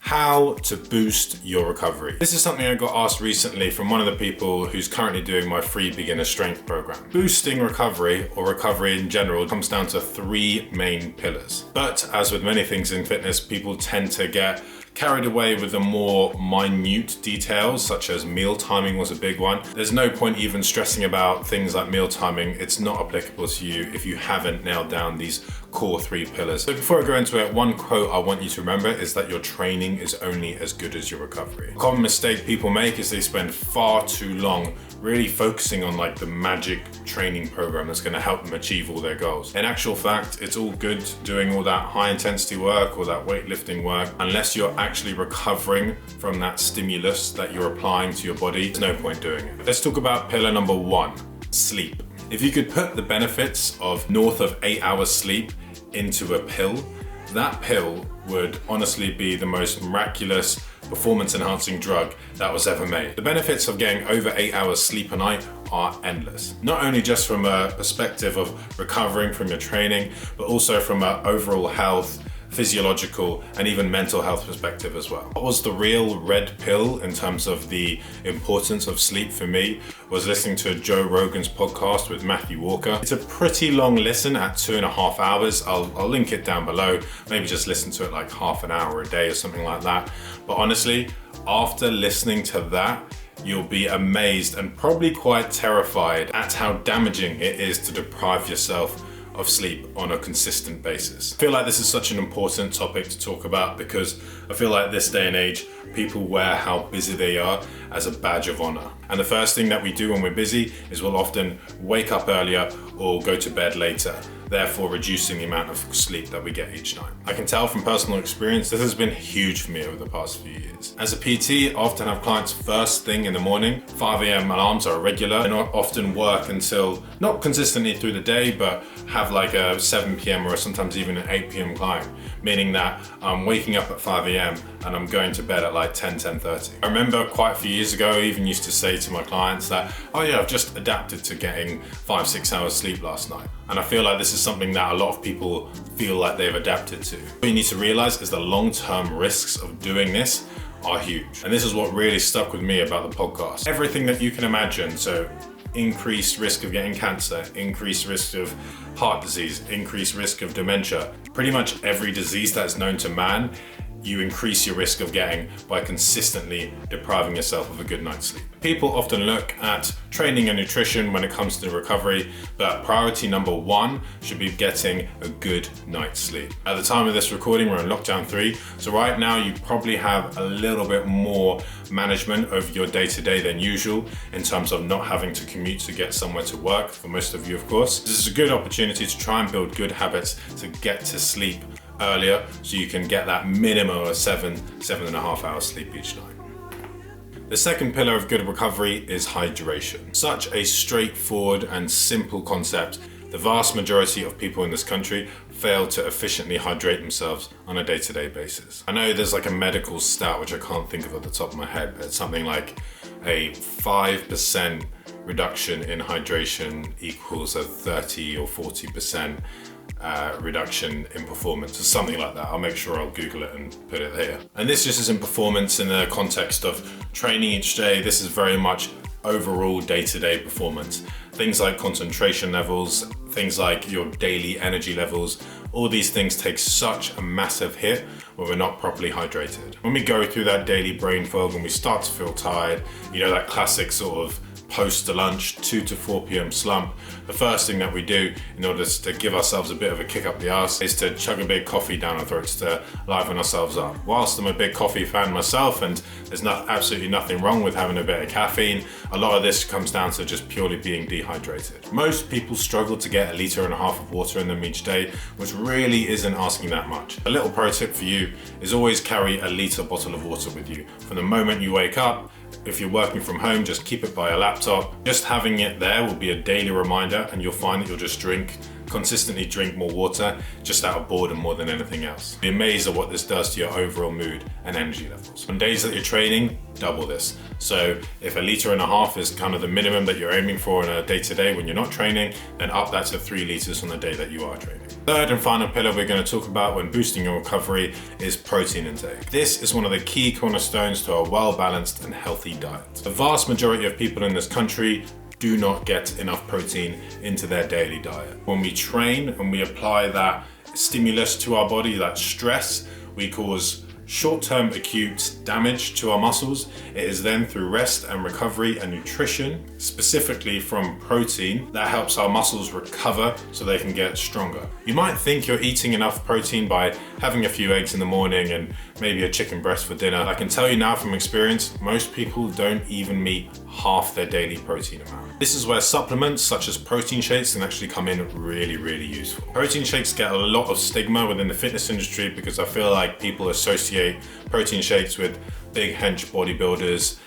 How to boost your recovery. This is something I got asked recently from one of the people who's currently doing my free beginner strength program. Boosting recovery, or recovery in general, comes down to three main pillars. But as with many things in fitness, people tend to get carried away with the more minute details, such as meal timing was a big one. There's no point even stressing about things like meal timing. It's not applicable to you if you haven't nailed down these core three pillars. So before I go into it, one quote I want you to remember is that your training is only as good as your recovery. A common mistake people make is they spend far too long really focusing on like the magic training program that's going to help them achieve all their goals. In actual fact, it's all good doing all that high intensity work or that weightlifting work unless you're actually recovering from that stimulus that you're applying to your body. There's no point doing it. Let's talk about pillar number one, sleep. If you could put the benefits of north of 8 hours sleep into a pill, that pill would honestly be the most miraculous performance enhancing drug that was ever made. The benefits of getting over 8 hours sleep a night are endless. Not only just from a perspective of recovering from your training, but also from an overall health, physiological, and even mental health perspective as well. What was the real red pill in terms of the importance of sleep for me was listening to Joe Rogan's podcast with Matthew Walker. It's a pretty long listen at 2.5 hours. I'll link it down below. Maybe just listen to it like half an hour a day or something like that. But honestly, after listening to that, you'll be amazed and probably quite terrified at how damaging it is to deprive yourself of sleep on a consistent basis. I feel like this is such an important topic to talk about because I feel like this day and age, people wear how busy they are as a badge of honor. And the first thing that we do when we're busy is we'll often wake up earlier or go to bed later, therefore reducing the amount of sleep that we get each night. I can tell from personal experience, this has been huge for me over the past few years. As a PT, I often have clients first thing in the morning. 5 a.m. alarms are regular and often work until, not consistently through the day, but have like a 7 p.m. or sometimes even an 8 p.m. client, meaning that I'm waking up at 5 a.m. and I'm going to bed at like 10:30. I remember quite a few years ago, I even used to say to my clients that, oh yeah, I've just adapted to getting 5-6 hours sleep last night. And I feel like this is something that a lot of people feel like they've adapted to. What you need to realize is the long-term risks of doing this are huge. And this is what really stuck with me about the podcast. Everything that you can imagine, so increased risk of getting cancer, increased risk of heart disease, increased risk of dementia, pretty much every disease that's known to man, you increase your risk of getting by consistently depriving yourself of a good night's sleep. People often look at training and nutrition when it comes to recovery, but priority number one should be getting a good night's sleep. At the time of this recording, we're in lockdown 3, so right now you probably have a little bit more management over your day-to-day than usual in terms of not having to commute to get somewhere to work, for most of you of course. This is a good opportunity to try and build good habits to get to sleep earlier so you can get that minimum of 7.5 hours sleep each night. The second pillar of good recovery is hydration. Such a straightforward and simple concept. The vast majority of people in this country fail to efficiently hydrate themselves on a day-to-day basis. I know there's like a medical stat, which I can't think of at the top of my head, but it's something like a 5% reduction in hydration equals a 30 or 40% reduction in performance or something like that. I'll make sure I'll Google it and put it here. And this just isn't performance in the context of training each day. This is very much overall day-to-day performance. Things like concentration levels, things like your daily energy levels, all these things take such a massive hit when we're not properly hydrated. When we go through that daily brain fog and we start to feel tired, you know, that classic sort of post-lunch 2 to 4 p.m. slump, the first thing that we do in order to give ourselves a bit of a kick up the arse is to chug a big coffee down our throats to liven ourselves up. Whilst I'm a big coffee fan myself, and there's absolutely nothing wrong with having a bit of caffeine, a lot of this comes down to just purely being dehydrated. Most people struggle to get 1.5 liters of water in them each day, which really isn't asking that much. A little pro tip for you is always carry a liter bottle of water with you. From the moment you wake up, if you're working from home, just keep it by your laptop. Just having it there will be a daily reminder, and you'll find that you'll just drink consistently drink more water just out of boredom more than anything else. Be amazed at what this does to your overall mood and energy levels. On days that you're training, double this. So if 1.5 liters is kind of the minimum that you're aiming for in a day-to-day when you're not training, then up that to 3 liters on the day that you are training. Third and final pillar we're going to talk about when boosting your recovery is protein intake. This is one of the key cornerstones to a well-balanced and healthy diet. The vast majority of people in this country do not get enough protein into their daily diet. When we train and we apply that stimulus to our body, that stress, we cause short-term acute damage to our muscles. It is then through rest and recovery and nutrition, specifically from protein, that helps our muscles recover so they can get stronger. You might think you're eating enough protein by having a few eggs in the morning and maybe a chicken breast for dinner. I can tell you now from experience, most people don't even meet half their daily protein amount. This is where supplements such as protein shakes can actually come in really useful. Protein shakes get a lot of stigma within the fitness industry because I feel like people associate protein shakes with big hench bodybuilders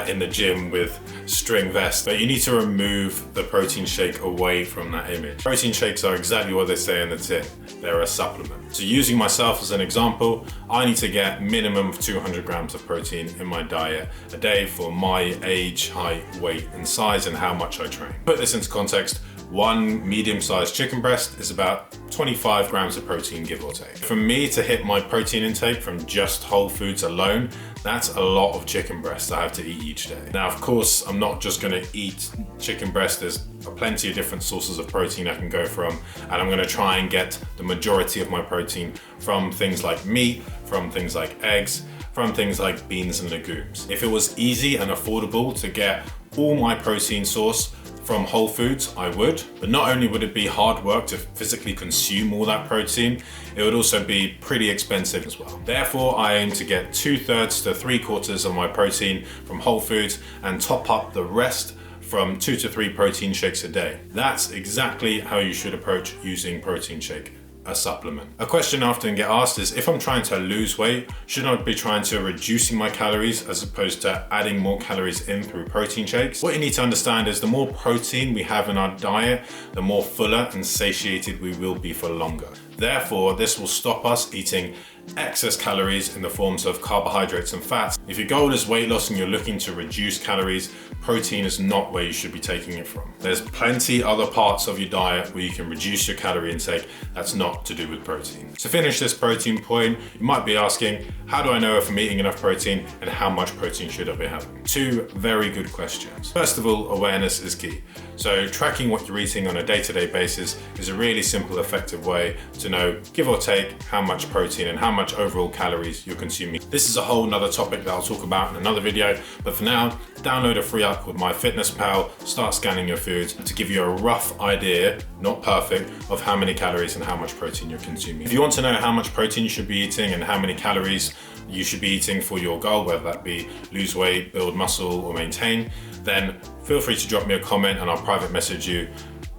in the gym with string vests, but you need to remove the protein shake away from that image. Protein shakes are exactly what they say in the tin. They're a supplement. So using myself as an example, I need to get minimum of 200 grams of protein in my diet a day for my age, height, weight, and size and how much I train. Put this into context, one medium-sized chicken breast is about 25 grams of protein, give or take. For me to hit my protein intake from just whole foods alone, that's a lot of chicken breast I have to eat each day. Now, of course, I'm not just gonna eat chicken breast. There's plenty of different sources of protein I can go from, and I'm gonna try and get the majority of my protein from things like meat, from things like eggs, from things like beans and legumes. If it was easy and affordable to get all my protein source from whole foods, I would, but not only would it be hard work to physically consume all that protein, it would also be pretty expensive as well. Therefore, I aim to get 2/3 to 3/4 of my protein from whole foods and top up the rest from 2 to 3 protein shakes a day. That's exactly how you should approach using protein shake, a supplement. A question I often get asked is, if I'm trying to lose weight, should I be trying to reducing my calories as opposed to adding more calories in through protein shakes? What you need to understand is the more protein we have in our diet, the more fuller and satiated we will be for longer. Therefore, this will stop us eating excess calories in the forms of carbohydrates and fats. If your goal is weight loss and you're looking to reduce calories, protein is not where you should be taking it from. There's plenty other parts of your diet where you can reduce your calorie intake that's not to do with protein. To finish this protein point, you might be asking, how do I know if I'm eating enough protein and how much protein should I be having? Two very good questions. First of all, awareness is key. So tracking what you're eating on a day-to-day basis is a really simple, effective way to know, give or take, how much protein and how much overall calories you're consuming. This is a whole nother topic that I'll talk about in another video, but for now, download a free app called MyFitnessPal, start scanning your foods to give you a rough idea, not perfect, of how many calories and how much protein you're consuming. If you want to know how much protein you should be eating and how many calories you should be eating for your goal, whether that be lose weight, build muscle, or maintain, then feel free to drop me a comment and I'll private message you,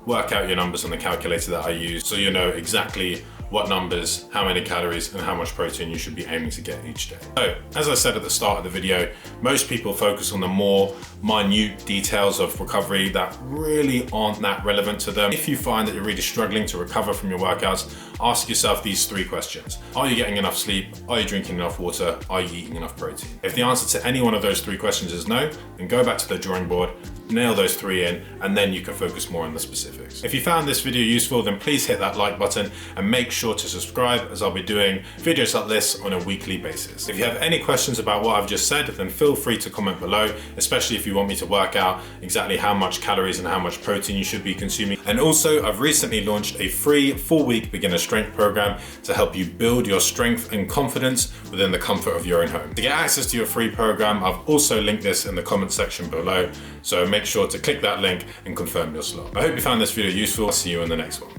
work out your numbers on the calculator that I use so you know exactly what numbers, how many calories, and how much protein you should be aiming to get each day. So, as I said at the start of the video, most people focus on the more minute details of recovery that really aren't that relevant to them. If you find that you're really struggling to recover from your workouts, ask yourself these 3 questions. Are you getting enough sleep? Are you drinking enough water? Are you eating enough protein? If the answer to any one of those 3 questions is no, then go back to the drawing board, nail those 3 in, and then you can focus more on the specifics. If you found this video useful, then please hit that like button and make sure to subscribe, as I'll be doing videos like this on a weekly basis. If you have any questions about what I've just said, then feel free to comment below, especially if you want me to work out exactly how much calories and how much protein you should be consuming. And also, I've recently launched a free 4-week beginner strength program to help you build your strength and confidence within the comfort of your own home. To get access to your free program, I've also linked this in the comment section below, so make sure to click that link and confirm your slot. I hope you found this video useful. I'll see you in the next one.